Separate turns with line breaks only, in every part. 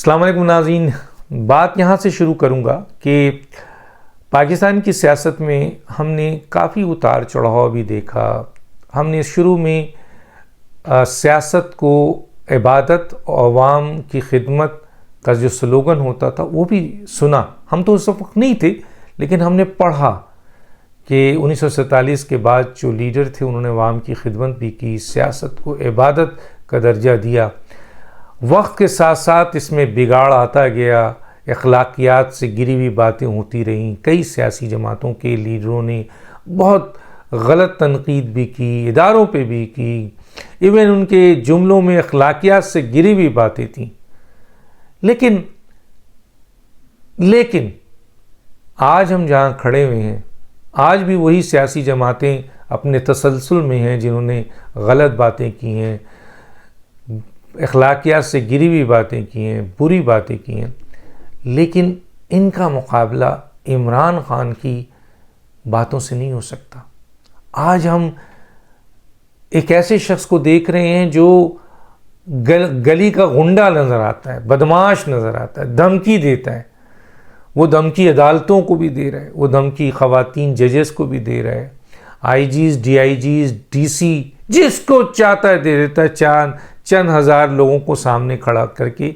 अस्सलाम वालेकुम नाज़रीन, बात यहाँ से शुरू करूँगा कि पाकिस्तान की सियासत में हमने काफ़ी उतार चढ़ाव भी देखा। हमने शुरू में सियासत को इबादत और अवाम की खिदमत का जो स्लोगन होता था वो भी सुना। हम तो उस वक्त नहीं थे, लेकिन हमने पढ़ा कि 1947 के बाद जो लीडर थे उन्होंने अवाम की खिदमत भी की, सियासत को इबादत का दर्जा दिया। वक्त के साथ साथ इसमें बिगाड़ आता गया, अखलाकियात से गिरी हुई बातें होती रहीं। कई सियासी जमातों के लीडरों ने बहुत गलत तनकीद भी की, इदारों पे भी की, इवन उनके जुमलों में अखलाकियात से गिरी हुई बातें थीं। लेकिन आज हम जहाँ खड़े हुए हैं, आज भी वही सियासी जमातें अपने तसलसल में हैं जिन्होंने गलत बातें की हैं, अखलाकियात से गिरी हुई बातें की हैं, बुरी बातें की हैं। लेकिन इनका मुकाबला इमरान खान की बातों से नहीं हो सकता। आज हम एक ऐसे शख्स को देख रहे हैं जो गली का गुंडा नज़र आता है, बदमाश नज़र आता है, धमकी देता है। वो धमकी अदालतों को भी दे रहा है, वो धमकी ख़वातीन जजेस को भी दे रहा है, आईजीज़, डीआईजीज़, डीसी जिसको चाहता है दे देता है, चंद हज़ार लोगों को सामने खड़ा करके।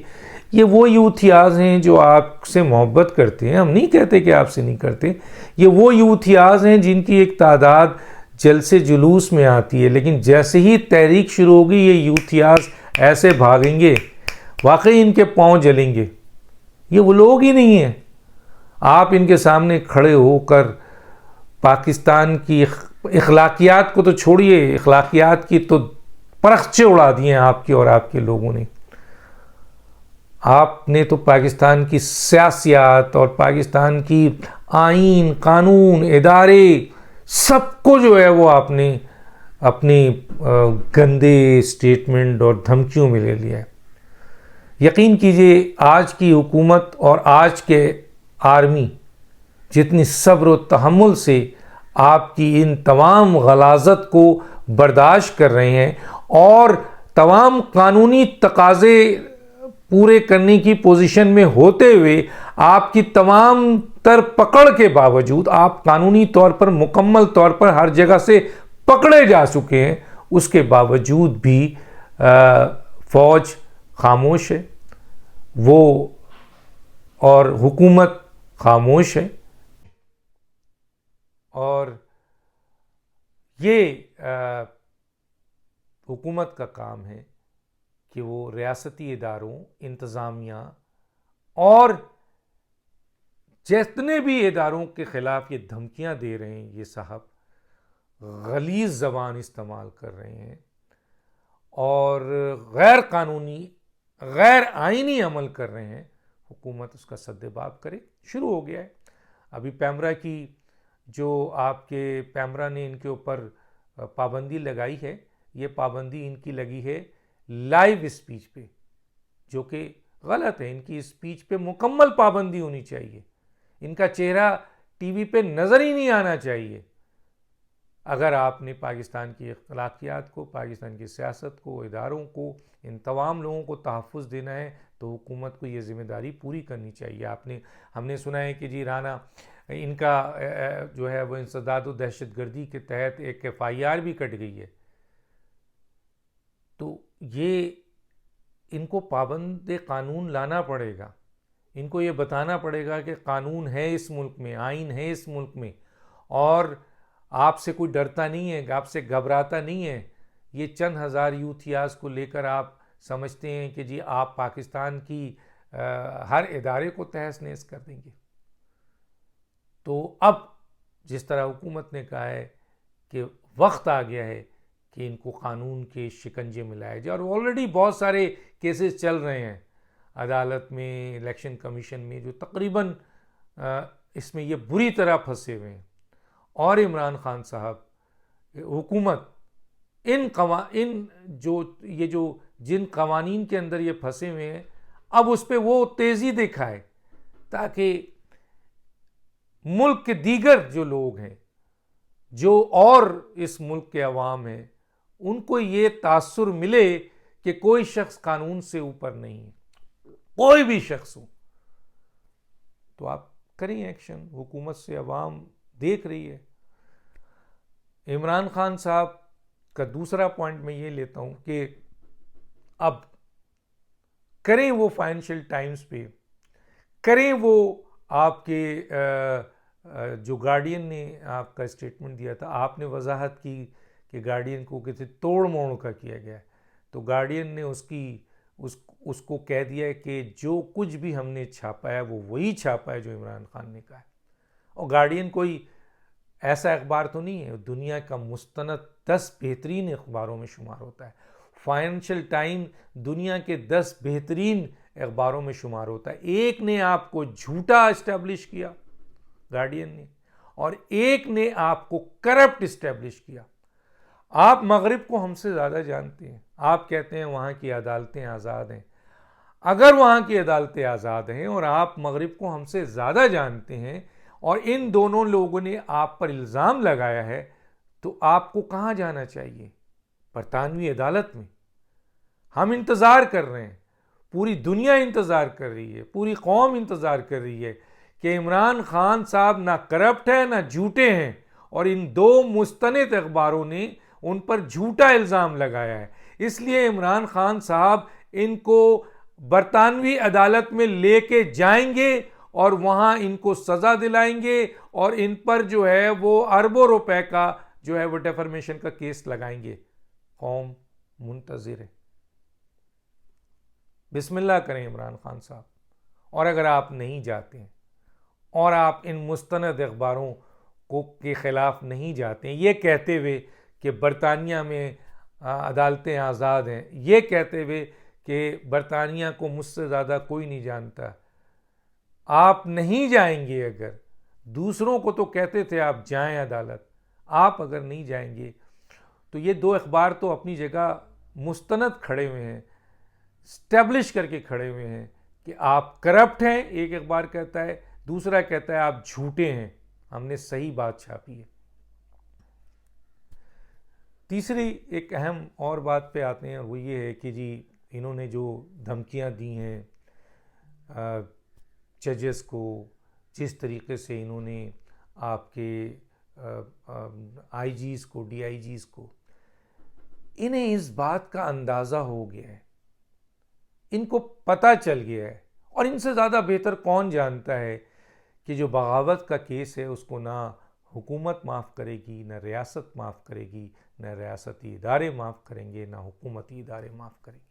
ये वो यूथियाज़ हैं जो आपसे मोहब्बत करते हैं, हम नहीं कहते कि आपसे नहीं करते। ये वो यूथियाज़ हैं जिनकी एक तादाद जलसे जुलूस में आती है, लेकिन जैसे ही तहरीक शुरू होगी ये यूथियाज़ ऐसे भागेंगे, वाकई इनके पाँव जलेंगे। ये वो लोग ही नहीं हैं। आप इनके सामने खड़े होकर पाकिस्तान की अखलाकियात को तो छोड़िए, अखलाकियात की तो परखचे उड़ा दिए हैं आपके और आपके लोगों ने। आपने तो पाकिस्तान की सियासियात और पाकिस्तान की आईन, कानून, इदारे सबको जो है वो आपने अपने गंदे स्टेटमेंट और धमकियों में ले लिया है। यकीन कीजिए, आज की हुकूमत और आज के आर्मी जितनी सब्र और तहम्मुल से आपकी इन तमाम गलाज़त को बर्दाश्त कर रहे हैं और तमाम कानूनी तकाज़े पूरे करने की पोजीशन में होते हुए आपकी तमाम तर पकड़ के बावजूद, आप कानूनी तौर पर मुकम्मल तौर पर हर जगह से पकड़े जा चुके हैं, उसके बावजूद भी फ़ौज खामोश है वो और हुकूमत खामोश है। और ये हुकूमत का काम है कि वो रियासती इदारों, इंतज़ामिया और जितने भी इदारों के ख़िलाफ़ ये धमकियां दे रहे हैं, ये साहब गलीज़ ज़बान इस्तेमाल कर रहे हैं और गैर कानूनी, गैर आइनी अमल कर रहे हैं, हुकूमत उसका सद्देबाब करे। शुरू हो गया है। अभी पैमरा की जो आपके पैमरा ने इनके ऊपर पाबंदी लगाई है, ये पाबंदी इनकी लगी है लाइव स्पीच पे, जो कि गलत है। इनकी स्पीच पे मुकम्मल पाबंदी होनी चाहिए। इनका चेहरा टीवी पे नज़र ही नहीं आना चाहिए। अगर आपने पाकिस्तान की अखलाकियात को, पाकिस्तान की सियासत को, इदारों को, इन तमाम लोगों को तहफ़्फ़ुज़ देना है तो हुकूमत को ये ज़िम्मेदारी पूरी करनी चाहिए। हमने सुना है कि जी राना इनका जो है वो इंसदाद और दहशतगर्दी के तहत एक FIR भी कट गई है। तो ये इनको पाबंद कानून लाना पड़ेगा। इनको ये बताना पड़ेगा कि कानून है इस मुल्क में, आइन है इस मुल्क में, और आपसे कोई डरता नहीं है, आपसे घबराता नहीं है। ये चंद हज़ार यूथियाज़ को लेकर आप समझते हैं कि जी आप पाकिस्तान की हर इदारे को तहस नहस कर देंगे। तो अब जिस तरह हुकूमत ने कहा है कि वक्त आ गया है कि इनको कानून के शिकंजे में लाया जाए, और ऑलरेडी बहुत सारे केसेस चल रहे हैं अदालत में, इलेक्शन कमीशन में, जो तकरीबन इसमें ये बुरी तरह फंसे हुए हैं। और इमरान खान साहब, हुकूमत जिन कवानीन के अंदर ये फंसे हुए हैं, अब उस पर वो तेज़ी दिखाए ताकि मुल्क के दीगर जो लोग हैं, जो और इस मुल्क के अवाम हैं, उनको ये तासुर मिले कि कोई शख्स कानून से ऊपर नहीं है। कोई भी शख्स हो, तो आप करें एक्शन। हुकूमत से अवाम देख रही है। इमरान खान साहब का दूसरा पॉइंट मैं ये लेता हूं कि अब करें वो फाइनेंशियल टाइम्स पे, करें वो आपके जो गार्डियन ने आपका स्टेटमेंट दिया था, आपने वजाहत की कि गार्डियन को किसी तोड़ मोड़ का किया गया है, तो गार्डियन ने उसको कह दिया है कि जो कुछ भी हमने छापा है वो वही छापा है जो इमरान खान ने कहा है। और गार्डियन कोई ऐसा अखबार तो नहीं है, दुनिया का मुस्तनद 10 बेहतरीन अखबारों में शुमार होता है। फाइनेंशियल टाइम दुनिया के 10 बेहतरीन अखबारों में शुमार होता है। एक ने आपको झूठा इस्टेब्लिश किया, गार्डियन ने, और एक ने आपको करप्ट इस्टेब्लिश किया। आप मगरिब को हमसे ज़्यादा जानते हैं। आप कहते हैं वहाँ की अदालतें आज़ाद हैं। अगर वहाँ की अदालतें आज़ाद हैं और आप मगरिब को हमसे ज़्यादा जानते हैं और इन दोनों लोगों ने आप पर इल्ज़ाम लगाया है, तो आपको कहाँ जाना चाहिए? बरतानवी अदालत में। हम इंतज़ार कर रहे हैं, पूरी दुनिया इंतज़ार कर रही है, पूरी कौम इंतज़ार कर रही है कि इमरान खान साहब ना करप्ट है ना झूठे हैं, और इन दो मुस्तनद अखबारों ने उन पर झूठा इल्ज़ाम लगाया है। इसलिए इमरान खान साहब इनको बरतानवी अदालत में लेके जाएंगे और वहाँ इनको सज़ा दिलाएंगे और इन पर जो है वो अरबों रुपए का जो है वो डेफर्मेशन का केस लगाएंगे। कौम मुंतज़िर है। बिस्मिल्लाह करें इमरान खान साहब। और अगर आप नहीं जाते हैं और आप इन मुस्तनद अखबारों को के ख़िलाफ़ नहीं जाते हैं, ये कहते हुए कि बरतानिया में अदालतें आज़ाद हैं, ये कहते हुए कि बरतानिया को मुझसे ज़्यादा कोई नहीं जानता, आप नहीं जाएंगे। अगर दूसरों को तो कहते थे आप जाएं अदालत, आप अगर नहीं जाएंगे तो ये दो अखबार तो अपनी जगह मुस्तनद खड़े हुए हैं, स्टैब्लिश करके खड़े हुए हैं कि आप करप्ट हैं। एक अखबार कहता है, दूसरा कहता है आप झूठे हैं। हमने सही बात छापी है। तीसरी एक अहम और बात पे आते हैं, और वो ये है कि जी इन्होंने जो धमकियां दी हैं जजेस को, जिस तरीके से इन्होंने आपके आईजीज को, डीआईजीज को, इन्हें इस बात का अंदाज़ा हो गया है, इनको पता चल गया है। और इनसे ज़्यादा बेहतर कौन जानता है कि जो बगावत का केस है उसको ना हुकूमत माफ़ करेगी, ना रियासत माफ़ करेगी, ना रियासती इदारे माफ़ करेंगे, ना हुकूमती इदारे माफ़ करेंगे।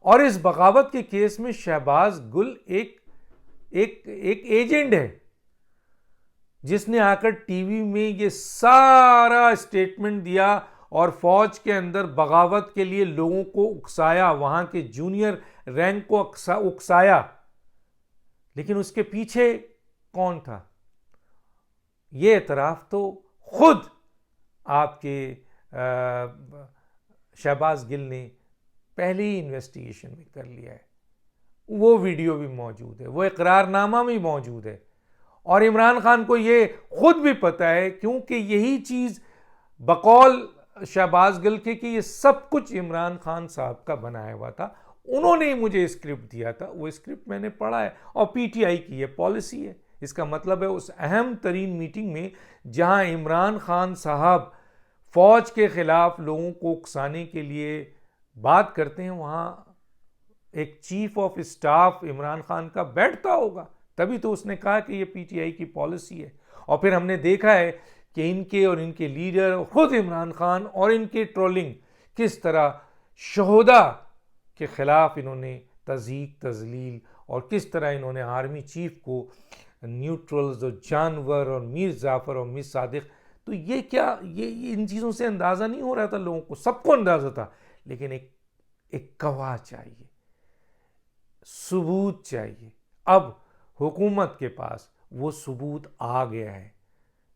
और इस बगावत के केस में शहबाज गुल एक एजेंट है जिसने आकर टीवी में ये सारा स्टेटमेंट दिया और फौज के अंदर बगावत के लिए लोगों को उकसाया, वहां के जूनियर रैंक को उकसाया। लेकिन उसके पीछे कौन था? ये एतराफ़ तो खुद आपके शहबाज गिल ने पहले ही इन्वेस्टिगेशन में कर लिया है। वो वीडियो भी मौजूद है, वो इकरारनामा भी मौजूद है, और इमरान खान को ये खुद भी पता है, क्योंकि यही चीज़ बकौल शहबाज गिल के कि ये सब कुछ इमरान खान साहब का बनाया हुआ था। उन्होंने ही मुझे स्क्रिप्ट दिया था, वो स्क्रिप्ट मैंने पढ़ा है, और पीटीआई की ये पॉलिसी है। इसका मतलब है उस अहम तरीन मीटिंग में जहां इमरान खान साहब फौज के खिलाफ लोगों को उकसाने के लिए बात करते हैं, वहां एक chief of staff Imran Khan का बैठता होगा, तभी तो उसने कहा कि ये पीटीआई की पॉलिसी है। और फिर हमने देखा है कि इनके और इनके लीडर, खुद इमरान खान और इनके ट्रोलिंग, किस तरह शहोदा के खिलाफ इन्होंने तज़हीक तजलील, और किस तरह इन्होंने आर्मी चीफ को न्यूट्रल्स और जानवर और मीर जाफ़र और मीर सादिक, तो ये क्या, ये इन चीज़ों से अंदाज़ा नहीं हो रहा था लोगों को? सबको अंदाज़ा था, लेकिन एक गवाह चाहिए, सबूत चाहिए। अब हुकूमत के पास वो सबूत आ गया है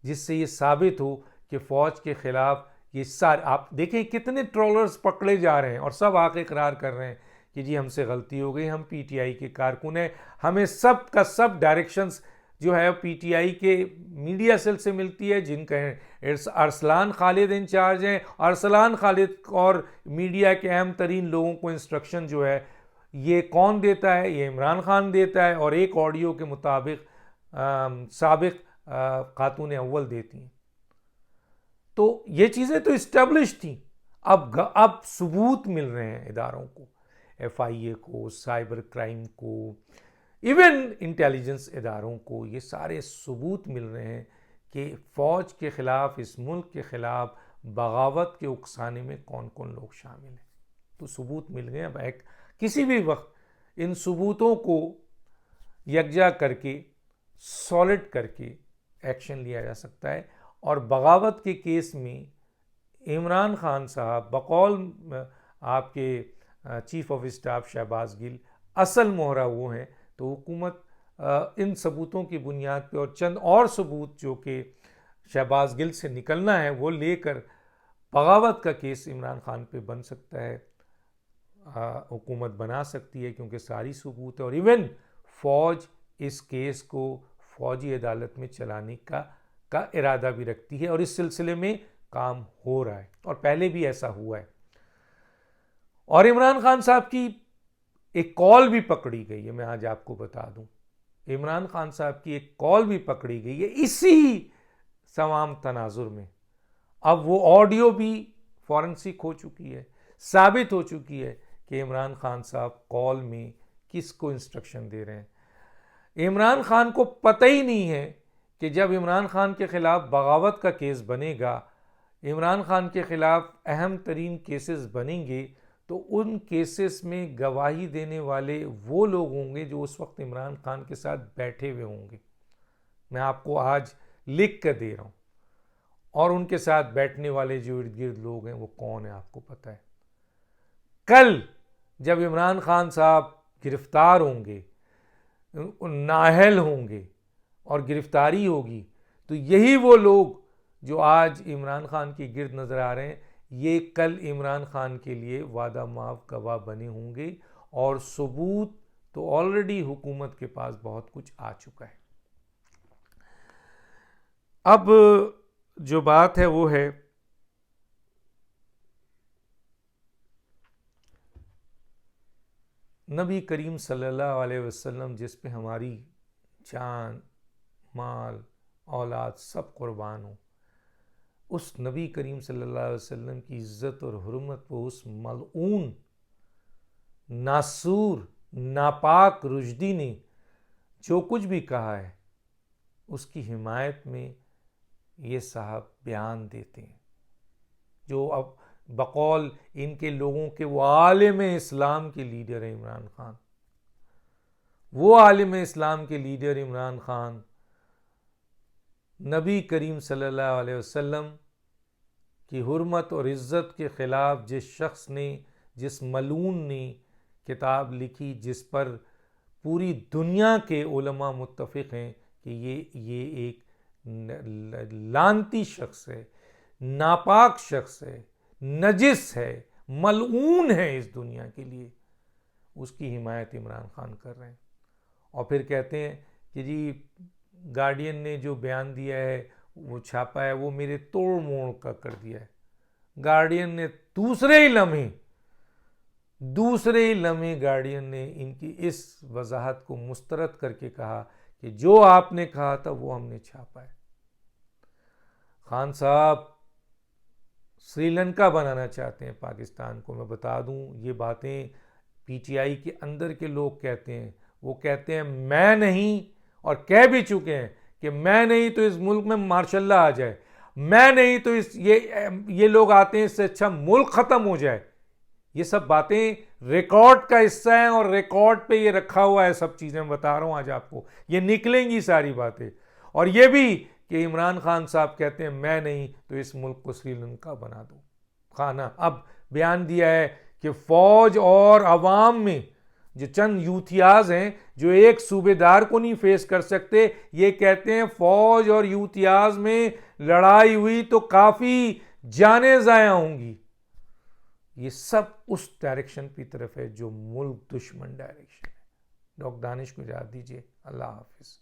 जिससे ये साबित हो कि फ़ौज के ख़िलाफ़ ये सारे, आप देखें कितने ट्रोलर्स पकड़े जा रहे हैं और सब आके इकरार कर रहे हैं कि जी हमसे गलती हो गई, हम पीटीआई के कारकुन हैं, हमें सब का सब डायरेक्शंस जो है पीटीआई के मीडिया सेल से मिलती है, जिनका अरसलान खालिद इंचार्ज हैं। अरसलान खालिद और मीडिया के अहम तरीन लोगों को इंस्ट्रक्शन जो है ये कौन देता है, ये इमरान खान देता है, और एक ऑडियो के मुताबिक साबिक खातून अव्वल देती हैं। तो ये चीज़ें तो इस्टेब्लिश थी। अब सबूत मिल रहे हैं इदारों को, FIA को, साइबर क्राइम को, इवन इंटेलिजेंस इदारों को, ये सारे सबूत मिल रहे हैं कि फ़ौज के ख़िलाफ़, इस मुल्क के ख़िलाफ़ बगावत के उकसाने में कौन कौन लोग शामिल हैं। तो सबूत मिल गए। अब किसी भी वक्त इन सबूतों को यकजा करके, सॉलिड करके एक्शन लिया जा सकता है। और बगावत के केस में इमरान खान साहब बकौल आपके chief of staff Shahbaz Gill असल मोहरा वो हैं। तो हुकूमत इन सबूतों की बुनियाद पे और चंद और सबूत जो कि शहबाज गिल से निकलना है वो लेकर बगावत का केस इमरान खान पे बन सकता है, हुकूमत बना सकती है, क्योंकि सारी सबूत है। और इवन फ़ौज इस केस को फ़ौजी अदालत में चलाने का इरादा भी रखती है, और इस सिलसिले में काम हो रहा है, और पहले भी ऐसा हुआ है। और इमरान खान साहब की एक कॉल भी पकड़ी गई है, मैं आज आपको बता दूं। इमरान खान साहब की एक कॉल भी पकड़ी गई है इसी तमाम तनाजुर में। अब वो ऑडियो भी फॉरेंसिक हो चुकी है, साबित हो चुकी है कि इमरान खान साहब कॉल में किसको इंस्ट्रक्शन दे रहे हैं। इमरान खान को पता ही नहीं है कि जब इमरान खान के ख़िलाफ़ बगावत का केस बनेगा, इमरान खान के ख़िलाफ़ अहम तरीन केसेस बनेंगे, तो उन केसेस में गवाही देने वाले वो लोग होंगे जो उस वक्त इमरान खान के साथ बैठे हुए होंगे। मैं आपको आज लिख कर दे रहा हूँ। और उनके साथ बैठने वाले जो इर्द गिर्द लोग हैं वो कौन है आपको पता है। कल जब इमरान खान साहब गिरफ्तार होंगे, नाअहल होंगे और गिरफ्तारी होगी, तो यही वो लोग जो आज इमरान खान के गिर्द नज़र आ रहे हैं, ये कल इमरान खान के लिए वादा माफ गवाह बने होंगे। और सबूत तो ऑलरेडी हुकूमत के पास बहुत कुछ आ चुका है। अब जो बात है वो है नबी करीम सल्लल्लाहु अलैहि वसल्लम, जिस पे हमारी जान, माल, औलाद सब कुर्बान हो, उस नबी करीम सल्लल्लाहु अलैहि वसल्लम की इज़्ज़त और हुर्मत को उस मलऊन, नासूर, नापाक रुश्दी ने जो कुछ भी कहा है, उसकी हिमायत में ये साहब बयान देते हैं। जो अब बकौल इनके लोगों के वो आलिम इस्लाम के लीडर हैं इमरान खान, वो आलिम इस्लाम के लीडर इमरान खान नबी करीम सल्लल्लाहु अलैहि वसल्लम की हुर्मत और इज़्ज़त के ख़िलाफ़ जिस शख्स ने, जिस मलून ने किताब लिखी, जिस पर पूरी दुनिया के उलमा मुत्तफ़िक़ हैं कि ये एक लानती शख्स है, नापाक शख्स है, नजिस है, मलऊन है इस दुनिया के लिए, उसकी हिमायत इमरान खान कर रहे हैं। और फिर कहते हैं कि जी गार्डियन ने जो बयान दिया है, वो छापा है, वो मेरे तोड़ मोड़ का कर दिया है। गार्डियन ने दूसरे ही लम्हे गार्डियन ने इनकी इस वजाहत को मुस्तरद करके कहा कि जो आपने कहा था वो हमने छापा है। खान साहब श्रीलंका बनाना चाहते हैं पाकिस्तान को। मैं बता दूं, ये बातें PTI के अंदर के लोग कहते हैं। वो कहते हैं मैं नहीं, और कह भी चुके हैं कि मैं नहीं तो इस मुल्क में मार्शल लॉ आ जाए, मैं नहीं तो ये लोग आते हैं, इससे अच्छा मुल्क ख़त्म हो जाए। ये सब बातें रिकॉर्ड का हिस्सा हैं और रिकॉर्ड पे ये रखा हुआ है। सब चीज़ें बता रहा हूँ आज आपको, ये निकलेंगी सारी बातें। और ये भी कि इमरान खान साहब कहते हैं मैं नहीं तो इस मुल्क को श्रीलंका बना दो। खाना अब बयान दिया है कि फ़ौज और अवाम में जो चंद यूथियाज हैं जो एक सूबेदार को नहीं फेस कर सकते, ये कहते हैं फ़ौज और यूथियाज में लड़ाई हुई तो काफ़ी जानें ज़ाया होंगी। ये सब उस डायरेक्शन की तरफ है जो मुल्क दुश्मन डायरेक्शन है। डॉक्टर दानिश को इजाज़त दीजिए। अल्लाह हाफिज़।